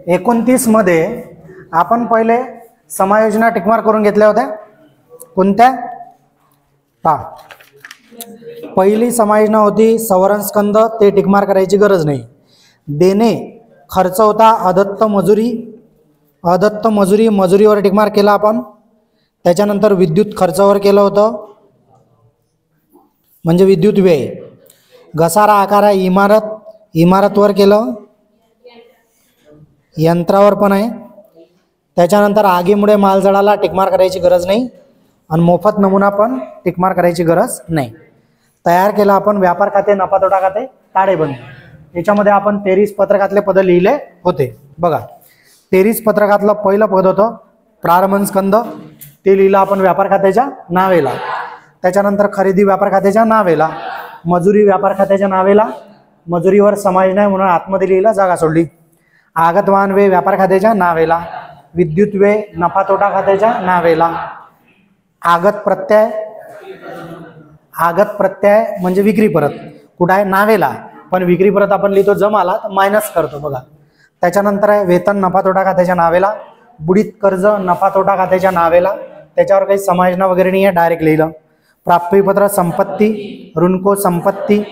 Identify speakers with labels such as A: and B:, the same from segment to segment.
A: 29 मध्ये आपण पहिले समायोजना टिकमार्क करून घेतल्या होत्या. कोणत्या? पहा, पहिली समायोजना होती सवरण स्कंद, ते टिकमार्क करायची गरज नाही. देणे खर्च होता अदत्त मजुरी, अदत्त मजुरी, मजुरीवर टिकमार्क केला आपण. त्याच्यानंतर विद्युत खर्चावर केलं होतं म्हणजे विद्युत व्यय. घसारा आकारा इमारत, इमारतवर केलं. यंत्रावर पण आहे. त्याच्यानंतर आगीमुळे माल जळाला, टिकमार्क करायची गरज नाही. आणि मोफत नमुना पण टिकमार्क करायची गरज नाही. तयार केला आपण व्यापार खाते, नफा तोटा खाते, ताळेबंद. याच्यामध्ये आपण 23 पत्रकातले पद लिहिले होते. बघा, 23 पत्रकातलं पहिलं पद होतं प्रारंभ स्कंद, ते लिहिलं आपण व्यापार खात्याच्या नावेला. त्याच्यानंतर खरेदी व्यापार खात्याच्या नावेला, मजुरी व्यापार खात्याच्या नावेला, मजुरीवर समायोजन आहे म्हणून आतमध्ये लिहिलं, जागा सोडली. आगत वाहन व्यय व्यापार खात्याच्या नावेला, विद्युत व्यय नफा तोटा खात्याच्या नावेला. आगत प्रत्यय, आगत प्रत्यय म्हणजे विक्री परत, कुठं आहे? नावेला. पण विक्री परत आपण लिहितो जमाला, तर मायनस करतो. बघा, त्याच्यानंतर आहे वेतन नफा तोटा खात्याच्या नावेला, बुडीत कर्ज नफा तोटा खात्याच्या नावेला. त्याच्यावर काही समायोजना वगैरे नाही आहे, डायरेक्ट लिहिलं. प्राप्तीपत्र संपत्ती, ऋणको संपत्ती,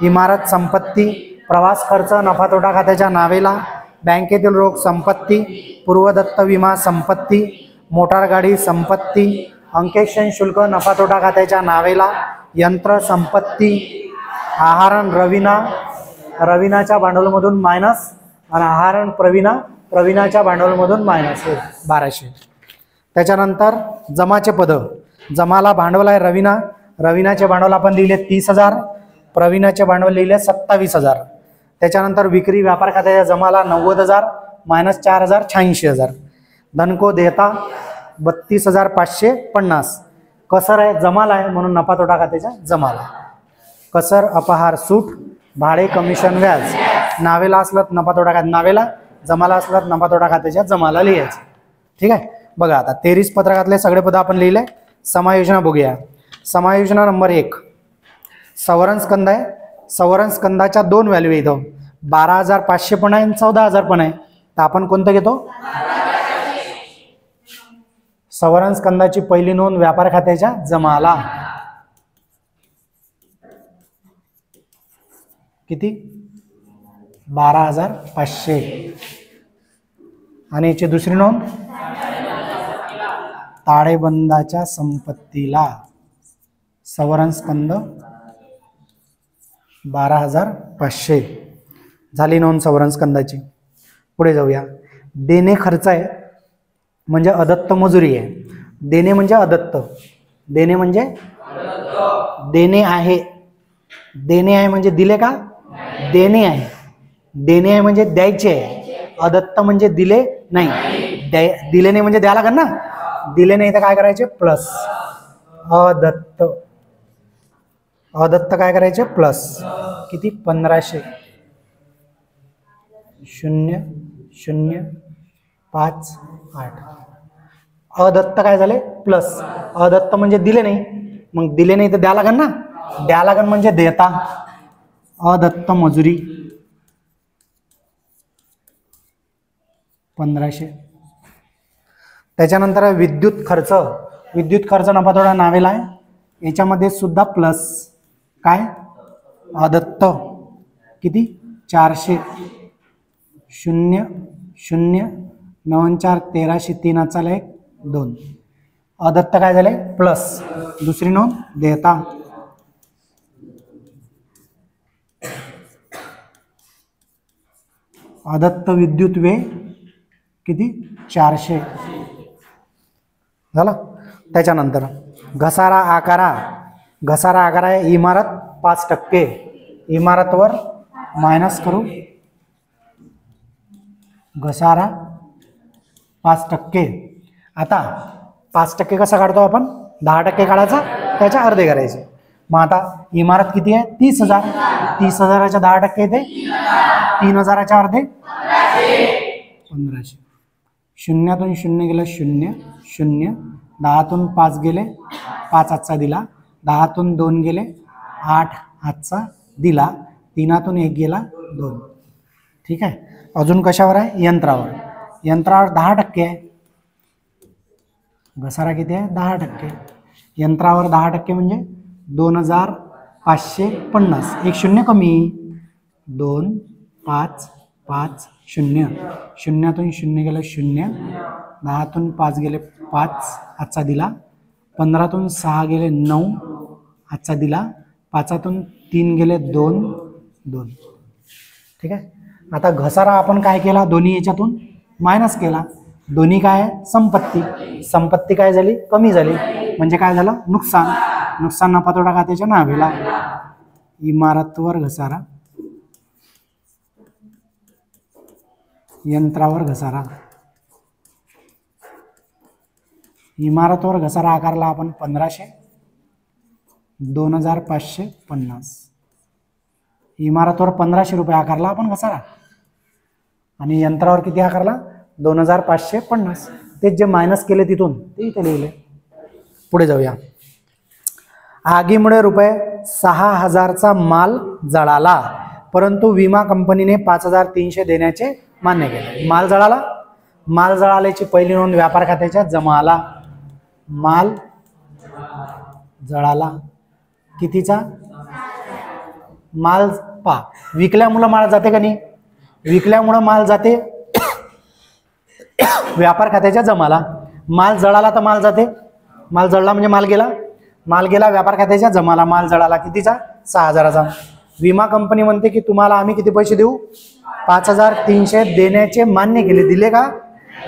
A: इमारत संपत्ती, प्रवास खर्च नफा तोटा खात्याच्या नावेला, बँकेतील रोख संपत्ती, पूर्वदत्त विमा संपत्ती, मोटार गाडी संपत्ती, अंकेक्षण शुल्क नफा तोटा खात्याच्या नावेला, यंत्र संपत्ती, आहारण रवीना, रवीनाच्या भांडवलमधून मायनस, आणि आहारण प्रवीणाच्या भांडवलमधून मायनस 1200. त्याच्यानंतर जमाचे पद, जमाला भांडवल आहे रवीना, रवीनाचे भांडवल आपण लिहिले 30,000, प्रवीणाचे भांडवल लिहिले 27,000. त्याच्यानंतर विक्री व्यापार खात्याच्या जमाला 90,000 मायनस 4,000 86,000. धनको देता 32,550. कसर आहे जमाला आहे म्हणून नफा तोटा खात्याच्या जमाला. कसर अपहार सूट, भाडे कमिशन व्याज नावेला असलं नफा तोटा खात्या नावेला, जमाला असलं नफा तोटा खात्याच्या जमाला लिहायचं. ठीक आहे. बघा, आता 23 पत्रकातले सगळे पद आपण लिहिले. समायोजना बघूया. समायोजना नंबर 1 सवरण स्कंद आहे. सवरण स्कंदाच्या 2 व्हॅल्यू येतो, 12,500 पण आहे आणि 14,000 पण आहे. तर आपण कोणतं घेतो? सवरण स्कंदाची पहिली नोंद व्यापार खात्याच्या जमाला किती? 12,500. आणि याची दुसरी नोंद ताळेबंदाच्या संपत्तीला, सवरण स्कंद 12,500 झाली नोंद सवरण स्कंदाची. पुढे जाऊया. देणे खर्च आहे म्हणजे अदत्त मजुरी आहे. देणे म्हणजे अदत्त, देणे म्हणजे देणे आहे. देणे आहे म्हणजे दिले का? देणे आहे. देणे आहे म्हणजे द्यायचे आहे. अदत्त म्हणजे दिले नाही, दिले नाही म्हणजे द्यायला लागेल ना. दिले नाही तर काय करायचे? प्लस. अदत्त, अदत्त काय करायचे? प्लस. किती? 1500. 0,0,5,8. अदत्त काय झाले? प्लस. अदत्त म्हणजे दिले नाही, मग दिले नाही तर द्या लागेल ना. द्या लागेल म्हणजे देता. अदत्त मजुरी 1500. त्याच्यानंतर विद्युत खर्च, विद्युत खर्च नफा तोटा नावेला आहे. याच्यामध्ये सुद्धा प्लस. काय? अदत्त किती? 400. 0,0,9,4 1300 3 चाले 2. अदत्त काय झाले? प्लस. दुसरी नोंद देता. अदत्त विद्युत व्यय किती? 400 झालं. त्याच्यानंतर घसारा आकारा, घसारा आकार आहे इमारत 5%. इमारतवर मायनस करू. घसारा 5%. आता 5% कसा काढतो आपण? 10% काढायचा, त्याच्या अर्धे करायचे. मग आता इमारत किती आहे? 30,000. 30,000च्या 10% येते 3,000च्या अर्धे 1500. 0तून 0 गेलं 0 0. 10तून 5 गेले 5 हातचा दिला. 10तून 2 गेले 8 हातचा दिला. 3तून 1 गेला 2. ठीक आहे. अजून कशावर आहे? यंत्रावर. यंत्रावर 10% आहे, घसारा किती आहे 10%, यंत्रावर 10% म्हणजे 2550, एक शून्य कमी, 2 5 5 0, शून्यातून शून्य गेलं शून्य, 10तून 5 गेले 5, आजचा दिला, 15तून 6 गेले 9, आजचा दिला, 5तून 3 गेले 2 2. ठीक आहे. आता घसारा आपण काय केला, दोन्ही याच्यातून मायनस केला, दोन्ही काय आहे संपत्ती, संपत्ती काय झाली कमी झाली, म्हणजे काय झालं नुकसान, नुकसान नफा तोटा खात्याच्या नावेला. इमारतवर घसारा, यंत्रावर घसारा. इमारतवर घसारा आकारला आपण 1500, 2550. इमारतवर 1500 रुपये आकारला आपण घसारा, आणि यंत्रावर किती आकारला 2550. ते जे मायनस केले तिथून ते इथे लिहिले. पुढे जाऊया. आगीमुळे रुपये 6000चा माल जळाला, परंतु विमा कंपनीने 5300 देण्याचे मान्य केले. माल जळाला, माल जळाल्याची पहिली नोंद व्यापार खात्याच्या जमाला. माल जळाला कितीचा, माल पा विकल्यामुळं माल जाते का नाही, विकल्यामुळं माल जाते व्यापार खात्याच्या जमाला. माल जळाला तर माल जाते, माल जळला म्हणजे माल गेला, माल गेला व्यापार खात्याच्या जमाला. माल जळाला कितीचा 6000चा. विमा कंपनी म्हणते की तुम्हाला आम्ही किती पैसे देऊ, 5300 देण्याचे मान्य केले. दिले का,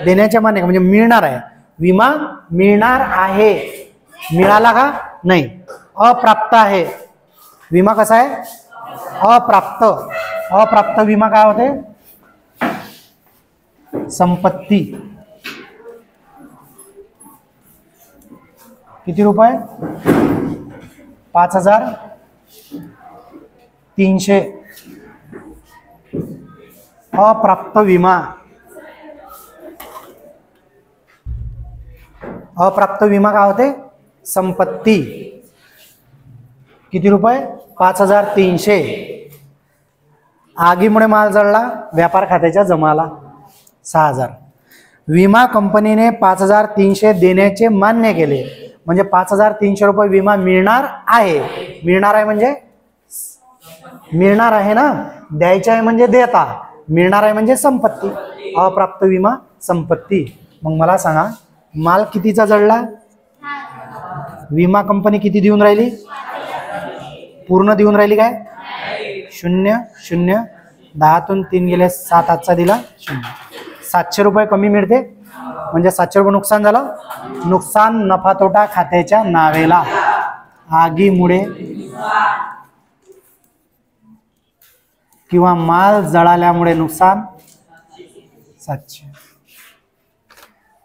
A: देण्याचे मान्य म्हणजे मिळणार आहे, विमा मिळणार आहे. मिळाला का नाही, अप्राप्त आहे. विमा कसा आहे अप्राप्त. अप्राप्त विमा काय होते, संपत्ती. किती रुपये 5300. अप्राप्त विमा, अप्राप्त विमा काय होते संपत्ती. किती रुपये 5300. आगीमुळे माल जळला व्यापार खात्याच्या जमाला 6000. विमा कंपनीने 5300 देण्याचे मान्य केले, म्हणजे 5300 रुपये विमा मिळणार आहे. मिळणार आहे म्हणजे मिळणार आहे ना, द्यायचे आहे म्हणजे देता, मिळणार आहे म्हणजे संपत्ती. अप्राप्त विमा संपत्ती. मग मला सांगा माल कितीचा जळला, विमा कंपनी किती देऊन राहिली, पूर्ण देऊन राहिली काय, 0 0, 10तून 3 गेले 7, आजचा दिला 0. 700 रुपये कमी मिळते, म्हणजे 700 रुपये नुकसान झालं. नुकसान नफा तोटा खात्याच्या नावेला. आगीमुळे किंवा माल जळाल्यामुळे नुकसान 700.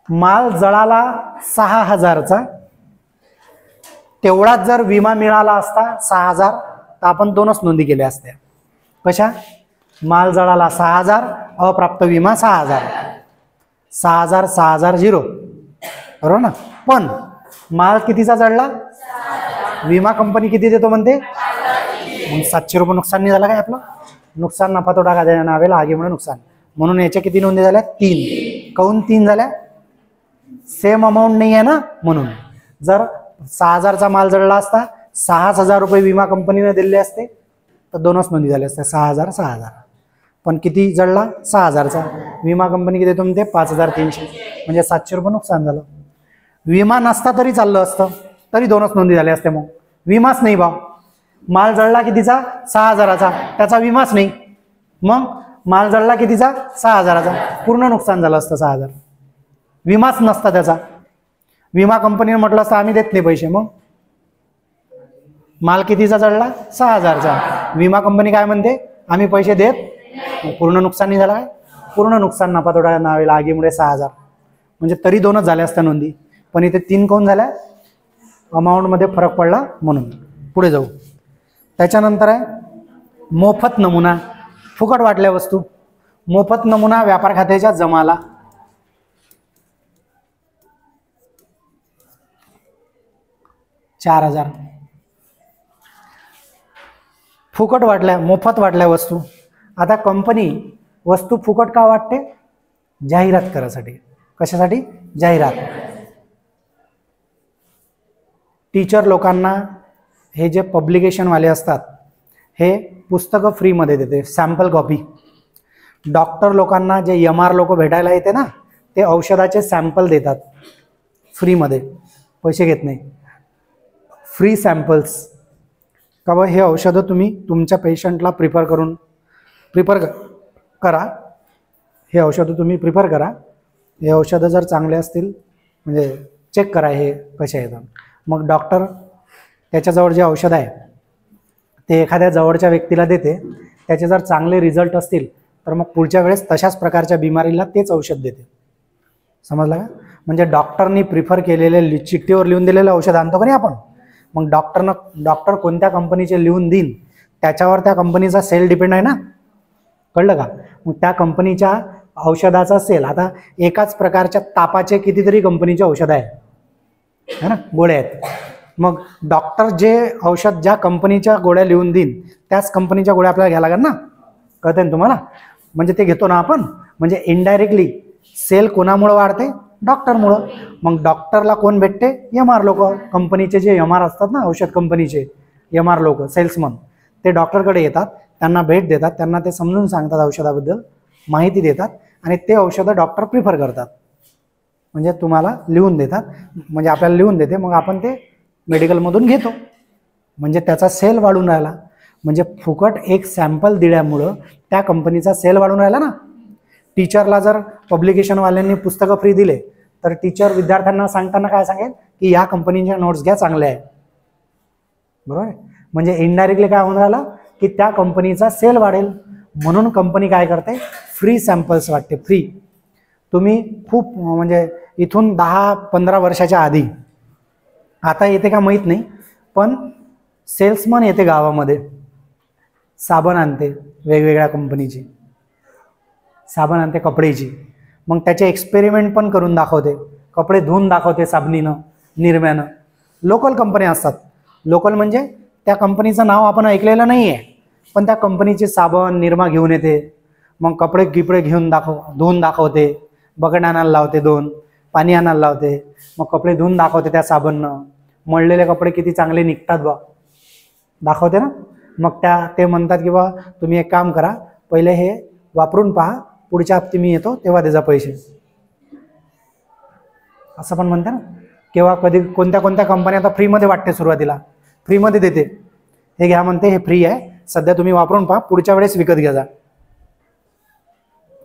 A: माल जळाला 6000चा, तेवढाच जर विमा मिळाला असता 6000 तर आपण 2च नोंदी केल्या असत्या. कशा, माल जळाला 6000, अप्राप्त विमा 6000, 6000 6000 0, बरोबर ना. पण माल कितीचा जळला, विमा कंपनी किती देतो म्हणते, मग 700 रुपये नुकसान नाही झालं काय आपलं. नुकसान नफा तोटा खात्याच्या नावेला आगीमुळे नुकसान, म्हणून याच्या किती नोंदी झाल्या 3. काऊन 3 झाल्या, सेम अमाऊंट नाही आहे ना म्हणून. जर 6000चा माल जळला असता 6000 रुपये विमा कंपनीने दिले असते तर 2च नोंदी झाल्या असत्या 6000 6000. पण किती जळला 6000चा, विमा कंपनी किती देतो म्हणते 5300, म्हणजे 700 रुपये नुकसान झालं. विमा नसता तरी चाललं असतं, तरी 2च नोंदी झाल्या असत्या. मग विमाच नाही भाव, माल जळला कितीचा 6000चा, त्याचा विमाच नाही, मग माल जळला कितीचा 6000चा, पूर्ण नुकसान झालं असतं 6000, विमाच नसता त्याचा. विमा कंपनीने म्हटलं असतं आम्ही देत नाही पैसे, मग माल कितीचा जळला 6000चा, विमा कंपनी काय म्हणते आम्ही पैसे देत, पूर्ण नुकसान नाही झालं काय, पूर्ण नुकसान नफा तोटा नावेला आगीमुळे 6000, म्हणजे तरी 2च झाल्या असत्या नोंदी, पण इथे 3 काऊन झाल्या, अमाऊंट मध्ये फरक पडला म्हणून. पुढे जाऊ. त्याच्यानंतर आहे मोफत नमुना, फुकट वाटल्या वस्तू. मोफत नमुना व्यापार खात्याच्या जमाला. $4000. फुकट वाटल्या, मोफत वाटल्या वस्तू. आता कंपनी वस्तू फुकट का वाटते, जाहिरात करायसाठी. कशासाठी? जाहिरात. टीचर लोकांना हे जे पब्लिकेशनवाले असतात हे पुस्तकं फ्रीमध्ये देते, सॅम्पल कॉपी. डॉक्टर लोकांना जे MR लोक भेटायला येते ना, ते औषधाचे सॅम्पल देतात फ्रीमध्ये, पैसे घेत नाही. फ्री सॅम्पल्स का बा हे औषधं तुम्ही तुमच्या पेशंटला प्रिफर करा. हे औषधं तुम्ही प्रिफर करा. हे औषधं जर चांगले असतील म्हणजे चेक करा हे कसे येतात. मग डॉक्टर त्याच्याजवळ जे औषध आहे ते एखाद्या जवळच्या व्यक्तीला देते. त्याचे जर चांगले रिझल्ट असतील तर मग पुढच्या वेळेस तशाच प्रकारच्या बिमारीला तेच औषध देते. समजलं का? म्हणजे डॉक्टरनी प्रिफर केलेले चिठ्ठीवर लिहून दिलेलं औषध आणतो का नाही आपण, मग डॉक्टर कोणत्या कंपनीचे लिहून देईन त्याच्यावर त्या कंपनीचा सेल डिपेंड आहे ना. कळलं का? मग त्या कंपनीच्या औषधाचा सेल, आता एकाच प्रकारच्या तापाचे कितीतरी कंपनीचे औषध आहे ना, गोळ्या आहेत. मग डॉक्टर जे औषध ज्या कंपनीच्या गोळ्या लिहून देईन त्याच कंपनीच्या गोळ्या आपल्याला घ्यायला लागेल ना. कळतंय ना तुम्हाला? म्हणजे ते घेतो ना आपण, म्हणजे इनडायरेक्टली सेल कोणामुळं वाढते? डॉक्टरमुळं. मग डॉक्टरला कोण भेटते? MR लोक. कंपनीचे जे MR असतात ना, औषध कंपनीचे MR लोक, सेल्समन, ते डॉक्टरकडे येतात, त्यांना भेट देतात, त्यांना ते समजून सांगतात, औषधाबद्दल माहिती देतात आणि ते औषधं डॉक्टर प्रिफर करतात. म्हणजे तुम्हाला लिहून देतात, म्हणजे आपल्याला लिहून देते, मग आपण ते मेडिकलमधून घेतो. म्हणजे त्याचा सेल वाढून राहिला. म्हणजे फुकट एक सॅम्पल दिल्यामुळं त्या कंपनीचा सेल वाढून राहिला ना. टीचरला जर पब्लिकेशनवाल्यांनी पुस्तकं फ्री दिले तर टीचर विद्यार्थ्यांना सांगताना काय सांगेल की या कंपनीच्या नोट्स घ्या, चांगल्या आहे. बरोबर आहे? म्हणजे इनडायरेक्टली काय होऊन राहिलं की त्या कंपनीचा सेल वाढेल. म्हणून कंपनी काय करते? फ्री सॅम्पल्स वाटते. फ्री. तुम्ही खूप म्हणजे इथून 10-15 वर्षाच्या आधी, आता येते का माहीत नाही, पण सेल्समन येते गावामध्ये, साबण आणते वेगवेगळ्या कंपनीची, साबण आणते कपडेची, मग त्याचे एक्सपेरिमेंट पण करून दाखवते, कपडे धुवून दाखवते साबणीनं, निरम्यानं. लोकल कंपन्या असतात. लोकल म्हणजे त्या कंपनीचं नाव आपण ऐकलेलं नाही आहे, पण त्या कंपनीचे साबण निरमा घेऊन येते, मग कपडे गिपडे घेऊन धुवून दाखवते, बकेट आणायला लावते, 2 पाणी आणायला लावते, मग कपडे धुवून दाखवते त्या साबणनं. मळलेले कपडे किती चांगले निघतात बा, दाखवते ना. मग ते म्हणतात की बा तुम्ही एक काम करा, पहिले हे वापरून पहा, पुढच्या हप्ते मी येतो तेव्हा त्याचा पैसे, असं पण म्हणते ना. किंवा कधी कोणत्या कंपन्या आता फ्रीमध्ये वाटते, सुरुवातीला फ्रीमध्ये देते, हे घ्या म्हणते, हे फ्री आहे, सध्या तुम्ही वापरून पहा, पुढच्या वेळेस विकत घ्या जा.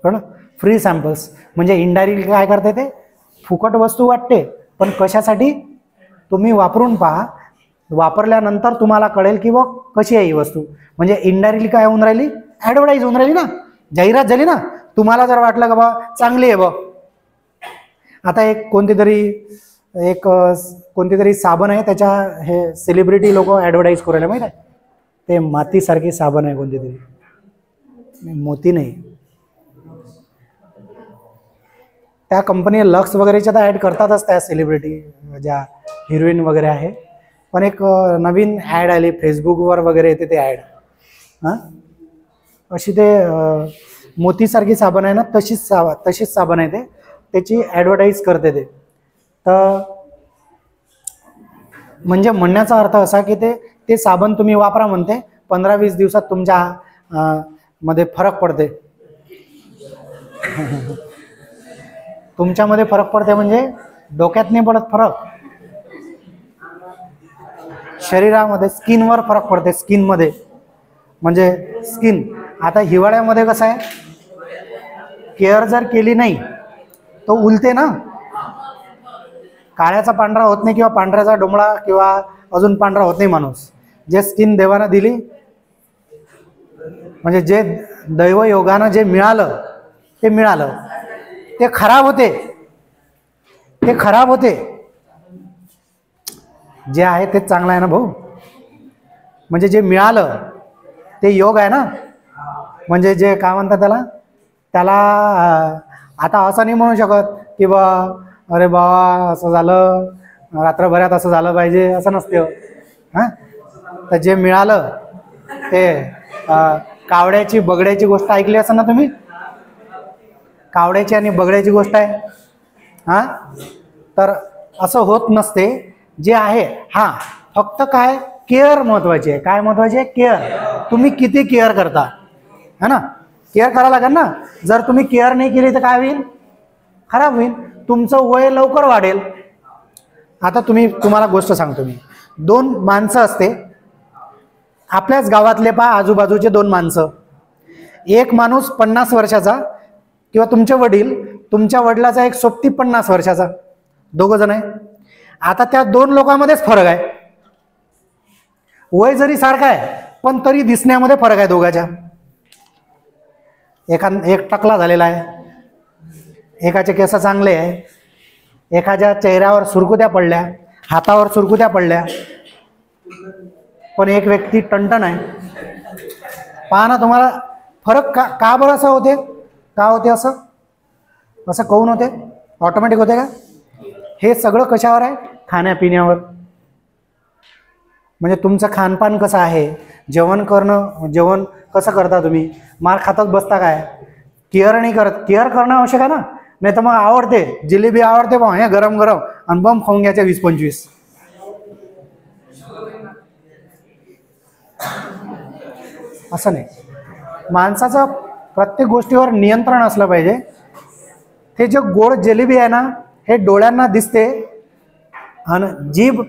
A: कळलं? Free samples. म्हणजे इनडायरेक्टली काय करते? ते फुकट वस्तू वाटते, पण कशासाठी? तुम्ही वापरून पहा, वापरल्यानंतर तुम्हाला कळेल की बा कशी आहे ही वस्तू. म्हणजे इनडायरेक्टली काय होऊन राहिली? ॲडव्हर्टाईज होऊन राहिली ना, जाहिरात झाली ना. तुम्हाला जर वाटलं का बा चांगली आहे बा, आता कोणती तरी साबण आहे, त्याच्या हे सेलिब्रिटी लोक ॲडव्हर्टाईज करू राहिले, माहीत आहे? ते मातीसारखी साबण आहे कोणती तरी, मोती नाही, त्या कंपनी लक्स वगैरेच्या तर ॲड करतातच त्या सेलिब्रिटी ज्या हिरोईन वगैरे आहे. पण एक नवीन ॲड आली फेसबुकवर वगैरे येते ते ॲड, हां, अशी ते मोतीसारखी साबण आहे ना, तशीच साबण आहे ते, त्याची ॲडव्हर्टाईज करते ते. तर म्हणजे म्हणण्याचा अर्थ असा की ते साबण तुम्ही वापरा म्हणते, 15-20 दिवसात तुमच्या मध्ये फरक पडते. तुमच्यामध्ये फरक पडते म्हणजे डोक्यात नाही पडत फरक, शरीरामध्ये, स्किनवर फरक पडते, स्किनमध्ये. म्हणजे स्किन आता हिवाळ्यामध्ये कसं आहे, केअर जर केली नाही तो उलते ना, काळ्याचा पांढरा होत नाही, किंवा पांढऱ्याचा डोंबळा किंवा अजून पांढरा होत नाही माणूस. जे स्किन देवानं दिली, म्हणजे जे दैवयोगानं जे मिळालं ते खराब होते, जे आहे तेच चांगलं आहे ना भाऊ. म्हणजे जे मिळालं ते योग आहे ना. म्हणजे जे काय म्हणतात त्याला आता असं नाही म्हणू शकत की बा अरे बाबा असं झालं, रात्रभरात असं झालं पाहिजे, असं नसते. हां, तर जे मिळालं ते कावड्याची बगड्याची गोष्ट ऐकली असं ना तुम्ही. कावड्याची आणि बगड्याची गोष्ट आहे. हां, तर असं होत नसते. जे आहे हां, फक्त काय केअर महत्वाची आहे. काय महत्वाची आहे? केअर. तुम्ही किती केअर करता, है ना. केअर करावं लागेल ना. जर तुम्ही केअर नाही केली तर काय होईल? खराब होईल. तुमचं वय लवकर वाढेल. आता तुम्हाला गोष्ट सांगतो मी. 2 माणसं असते आपल्याच गावातले, पहा आजूबाजूचे 2 माणसं. एक माणूस 50 वर्षाचा किंवा तुमचे वडील, तुमच्या वडिलाचा एक सोबती 50 वर्षाचा, 2 जण आहे. आता त्या 2 लोकांमध्येच फरक आहे. वय जरी सारखं आहे पण तरी दिसण्यामध्ये फरक आहे दोघांच्या. एक टकला झालेला आहे, एकाचे केस चांगले आहे, एकाच्या चेहऱ्यावर सुरकुत्या पडल्या, हातावर सुरकुत्या पडल्या, पण एक व्यक्ती टणटण आहे. पहा ना तुम्हाला फरक. का बरं असं होते? का होते असं? असं काहून होते? ऑटोमॅटिक होते का? हे सगळं कशावर आहे? खाण्यापिण्यावर. म्हणजे तुमचं खानपान कसं आहे, जेवण कसं करता तुम्ही, मार खातच बसता काय, केअर नाही करत. केअर करणं आवश्यक आहे ना. नाही तर मग आवडते जिलेबी, आवडते बा हे गरम गरम, आणि बम खाऊन घ्यायचे 20-25. असं नाही. माणसाचं प्रत्येक गोष्टीवर नियंत्रण असलं पाहिजे. हे जे गोड जिलेबी आहे ना, हे डोळ्यांना दिसते आणि जीभ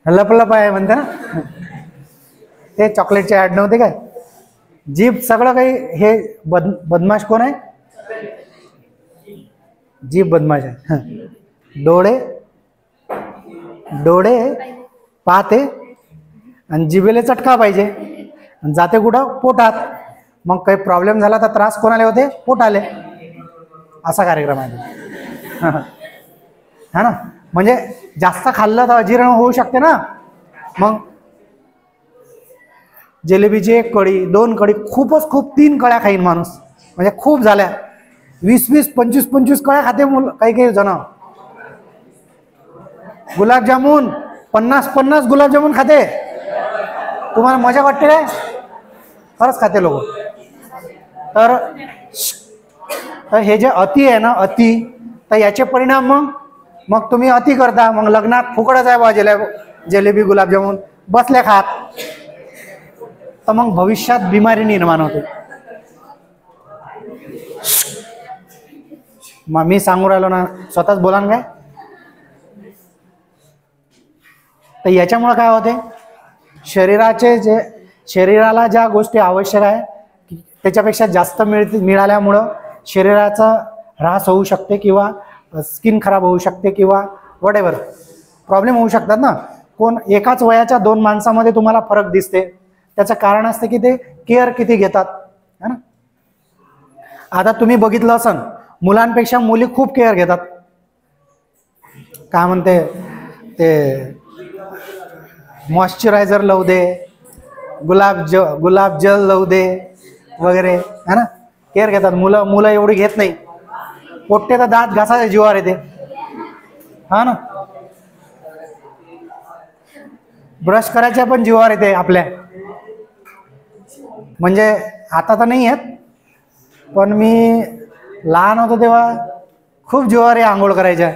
A: लपलप आहे म्हणते ना. ते चॉकलेटचे ॲड नव्हते काय? जीभ सगळं काही. हे बदमाश कोण आहे? जीभ बदमाश आहे. डोळे पाहते आणि जिभेले चटका पाहिजे, आणि जाते कुठं? पोटात. मग काही प्रॉब्लेम झाला तर त्रास कोणाला होते? पोटाले. असा कार्यक्रम आहे हा ना. म्हणजे जास्त खाल्लं तर अजीर्ण होऊ शकते ना. मग जिलेबीची 1 कडी, 2 कडी, खूपच खूप 3 कळ्या खाईन माणूस, म्हणजे खूप झाल्या. 20-20, 25-25 कळ्या खाते काही जण. गुलाबजामुन 50-50 गुलाबजामुन खाते. तुम्हाला मजा वाटते काय? खरंच खाते लोक. तर हे जे अति आहे ना, अति, तर याचे परिणाम मग तुम्ही अति करता. मग लग्नात फुकटच आहे बा जिलेबी गुलाबजामुन, बसल्या खात, तर मग भविष्यात बिमारी निर्माण होते. मग मी सांगू राहिलो ना, स्वतःच बोला ना काय. तर याच्यामुळे काय होते? शरीराला ज्या गोष्टी आवश्यक आहे त्याच्यापेक्षा जास्त मिळाल्यामुळं शरीराचा ऱ्हास होऊ शकते, किंवा स्किन खराब होऊ शकते, किंवा व्हॉटएव्हर प्रॉब्लेम होऊ शकतात ना. एकाच वयाच्या 2 माणसामध्ये तुम्हाला फरक दिसते. त्याचं कारण असते की ते केअर किती घेतात, है ना. आता तुम्ही बघितलं असन, मुलांपेक्षा मुली खूप केअर घेतात. काय म्हणते ते, मॉइश्चरायझर लावू दे, गुलाब जल लावू दे वगैरे, है ना. केअर घेतात. मुलं एवढी घेत नाही. पोट्टे तर दात घासायच्या जीवावर येते, हा ना. ब्रश करायच्या पण जीवावर येते आपल्या. म्हणजे आता तर नाही आहेत, पण मी लहान होतो तेव्हा खूप जीवावर आंघोळ करायच्या.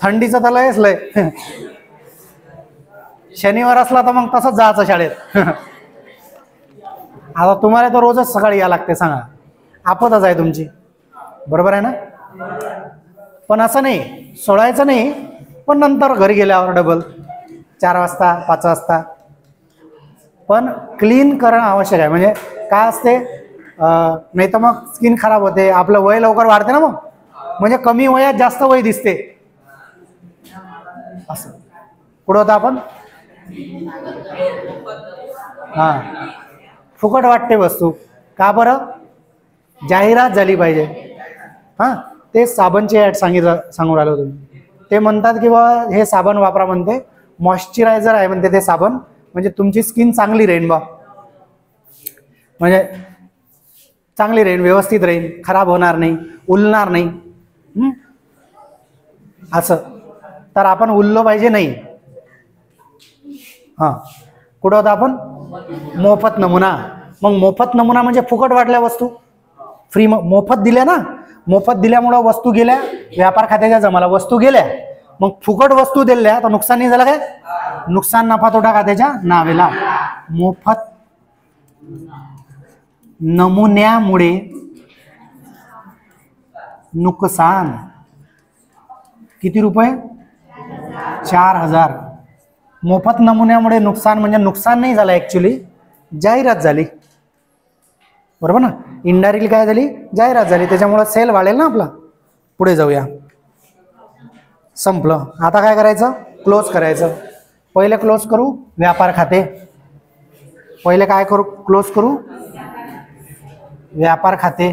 A: थंडीचं तर लयच लय. शनिवार असला तर मग तसंच जायचं शाळेत. आता तुम्हाला तर रोजच सकाळी या लागते. सांगा, आपतच आहे तुमची. बरोबर आहे ना. पण असं नाही, सोडायचं नाही, पण नंतर घरी गेल्यावर डबल 4 वाजता 5 वाजता. पण क्लीन करणं आवश्यक आहे. म्हणजे काय असते, नाही तर मग स्किन खराब होते, आपलं वय लवकर वाढते ना. मग म्हणजे कमी वयात जास्त वय दिसते. असं कुठं होतं आपण? हां, फुकट वाटते वस्तू. का बरं? जाहिरात झाली पाहिजे. हां, ते साबणचे ॲड सांगू राहिलो तुम्ही. ते म्हणतात की बा हे साबण वापरा म्हणते, मॉइश्चरायझर आहे म्हणते ते साबण, म्हणजे तुमची स्किन चांगली राहील बा, म्हणजे चांगली राहील, व्यवस्थित राहील, खराब होणार नाही, उलणार नाही. असं तर आपण उरलो पाहिजे नाही. हां, कुठं होता आपण? मोफत नमुना. मग मोफत नमुना म्हणजे फुकट वाटल्या वस्तू. फ्री मोफत दिल्या ना, मोफत दिल्यामुळं वस्तू गेल्या व्यापार खात्याच्या जमाला, वस्तू गेल्या, मग फुकट वस्तू दिल्या तर नुकसान नाही झालं काय? नुकसान नफा तोटा खात्याच्या नावेला. मोफत नमुन्यामुळे नुकसान किती रुपये? 4000. मोफत नमुन्यामुळे नुकसान म्हणजे नुकसान नाही झालं, ऍक्च्युली जाहिरात झाली, बरोबर ना. इनडायरेक्टली काय झाली? जाहिरात झाली, त्याच्यामुळे सेल वाढेल ना आपला. पुढे जाऊया. संपलं. आता काय करायचं? क्लोज करायचं. पहिले क्लोज करू व्यापार खाते. पहिले काय करू? क्लोज करू व्यापार खाते.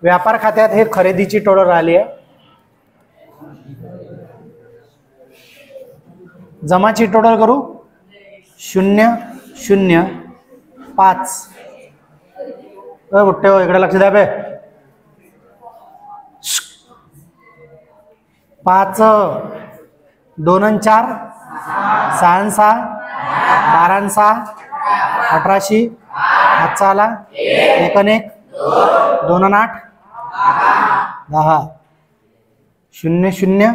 A: व्यापार खात्यात हे खरेदीची टोटल राहिली आहे. जमाची टोटल करू 005. बुट्टे हो, इकडे लक्ष द्या बे. 5 2 आणि 4 6 आणि 6 12 आणि 6 1800. हातचा आला 1 आणि 1 2 आणि 8 10. 0 0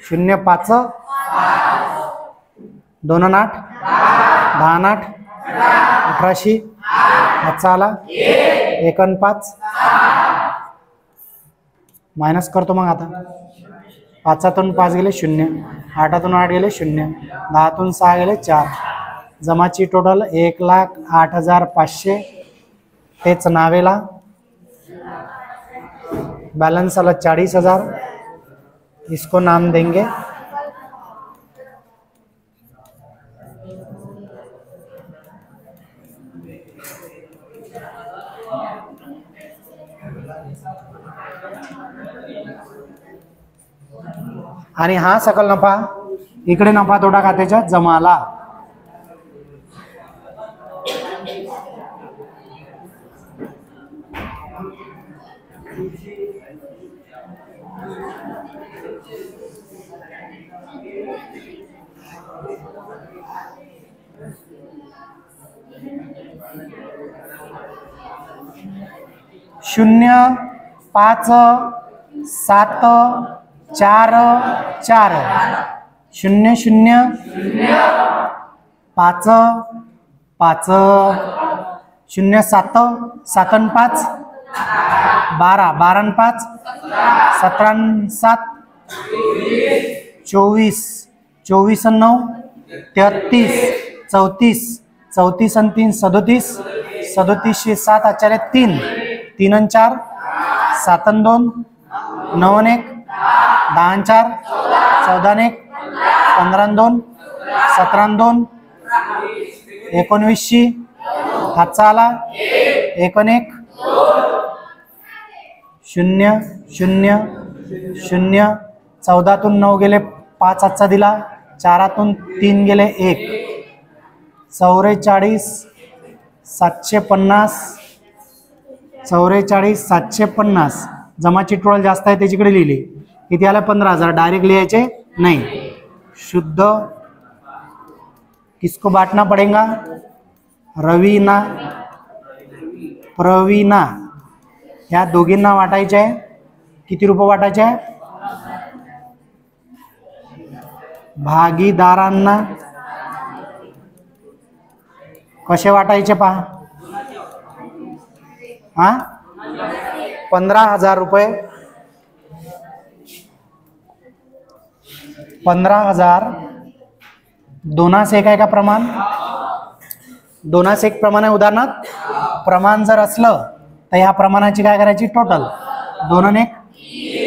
A: 0 5 2 आणि 8 10 आणि 8 1800. हातचा आला 1 आणि 5. मायनस करतो मग आता. 5तून 5 गेले 0, 8तून 8 गेले 0, 10तून 6 गेले 4. जमाची टोटल 1,08,500. तेच नावेला. बैलेंस आला 40,000. इसको नाम देंगे आणि हा सकल नफा इकडे नफा तोटा खात्याच्या जमाला. शून्य 5 7 4 4 0 0 5 5 0 7 7 आणि 5 12 12 आणि 5 17 आणि 7 24 24 आणि 9 33 34 34 आणि 3 37 37 7 आचार्य 3 3 आणि 4 7 आणि 2 9 आणि 1 10 आणि 4 14 आणि 1 15 आणि 2 17 आणि 2 19. हातचा आला 1 आणि 1 0 0 0. 14तून 9 गेले 5 हातचा दिला. 4तून 3 गेले 1. 44 750 44 750. जमाची टोटल जास्त आहे त्याच्याकडे लिहिली. किती आला? 15,000. डायरेक्ट लिहायचे नाही. शुद्ध किसको बांटना पड़ेगा? रवीना प्रवीणा या दोघींना वाटायचे आहे. किती रुपये वाटायचे आहे? भागीदारांना कसे वाटायचे पहा. हा 15,000 रुपये. 15,000 2 1 आहे का प्रमाण? 2 1 प्रमाण आहे. उदाहरणार्थ प्रमाण जर असलं तर ह्या प्रमाणाची काय करायची? टोटल 2 आणि 1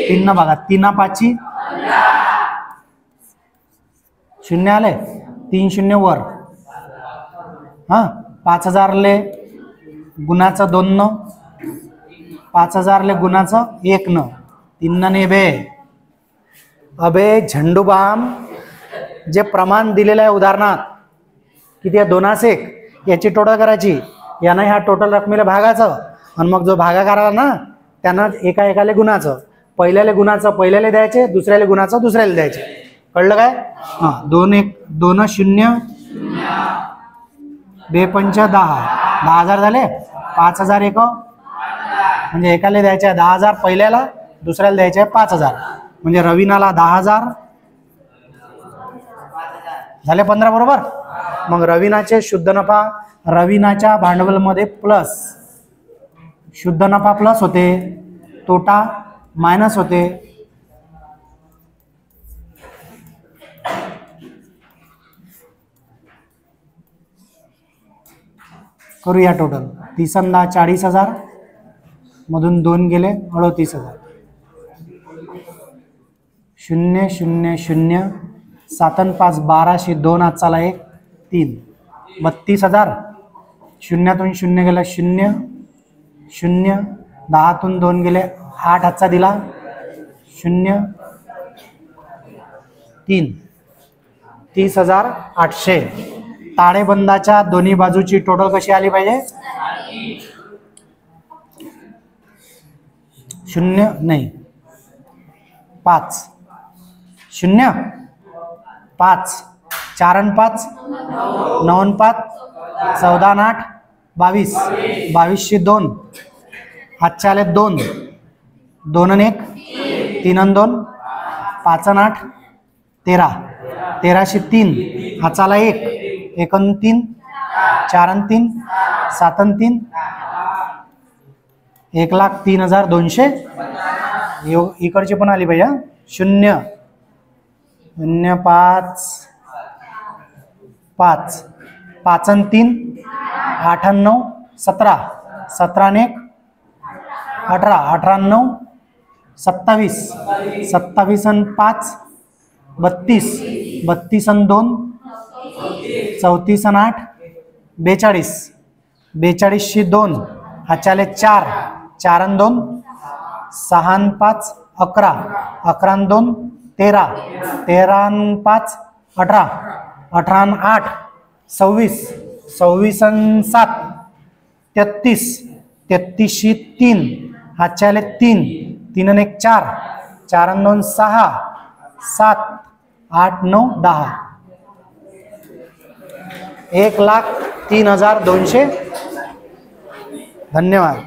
A: 3 न बघा. 3 5 0 आले 3 0 वर. हा 5,000 ले गुणाचं 2 न 5,000 ले गुणाचं 1 न 3 ने बे. अबे झंडूबाम जे प्रमाण दिलेलं आहे उदाहरणार्थ किती आहे? 2 1 याची टोटल करायची. यानं ह्या टोटल रकमेला भागाचं आणि मग जो भागाकाराला ना त्यानं एका एकाले गुणाचं. पहिल्याले गुणाचं पहिल्याला द्यायचे, दुसऱ्याला गुणाचं दुसऱ्याला द्यायचे. कळलं काय? हां 2 1 2 0 2 5 10 10,000 झाले. 5,000 एक म्हणजे एकाला द्यायचे आहे 10,000 पहिल्याला, दुसऱ्याला द्यायचे आहे 5,000. म्हणजे रवीनाला 10,000 झाले 15 बरोबर. मग रवीनाचे शुद्ध नफा, रवीनाच्या भांडवलमध्ये प्लस, शुद्ध नफा प्लस होते, तोटा मायनस होते. करूया टोटल. 40,000 मधून 2 गेले 38,000. 0 0 0 7 आणि 5 12, 2 हातचाला 1 3, 32,000. शून्यातून 0 गेला 0 0, 10तून 2 गेले 8 हातचा दिला 0 3, 30,800. ताळेबंदाच्या दोन्ही बाजूची टोटल कशी आली पाहिजे? 0 नाही 5 0 5, 4 आणि 5 9 आणि 5 14 आणि 8 22, 22शी 2 हातचे आले 2, 2 आणि 1 3 आणि 2 5 आणि 8 13, 13शी 3 हातचाला 1 1 आणि 3 4 आणि 3 7 आणि 3 1,03,200. इकडची पण आली पाहिजे. 0 0 5 5 5 आणि 3 8 आणि 9 17, 17 आणि 1 18, 18 आणि 9 27, 27 आणि 5 32, 32 आणि 2 34 आणि 8 42, 42शी 2 हातच्याले 4 4 आणि 2 6 आणि 5 11, 11 आणि 2 13, 13 आणि 5 18, 18 आणि 8 26, 26 आणि 7 33, 33शी 3 हातच्याले 3 3 आणि 1 4, 4 आणि 2 6 7 8 9 10. 1,03,200. धन्यवाद.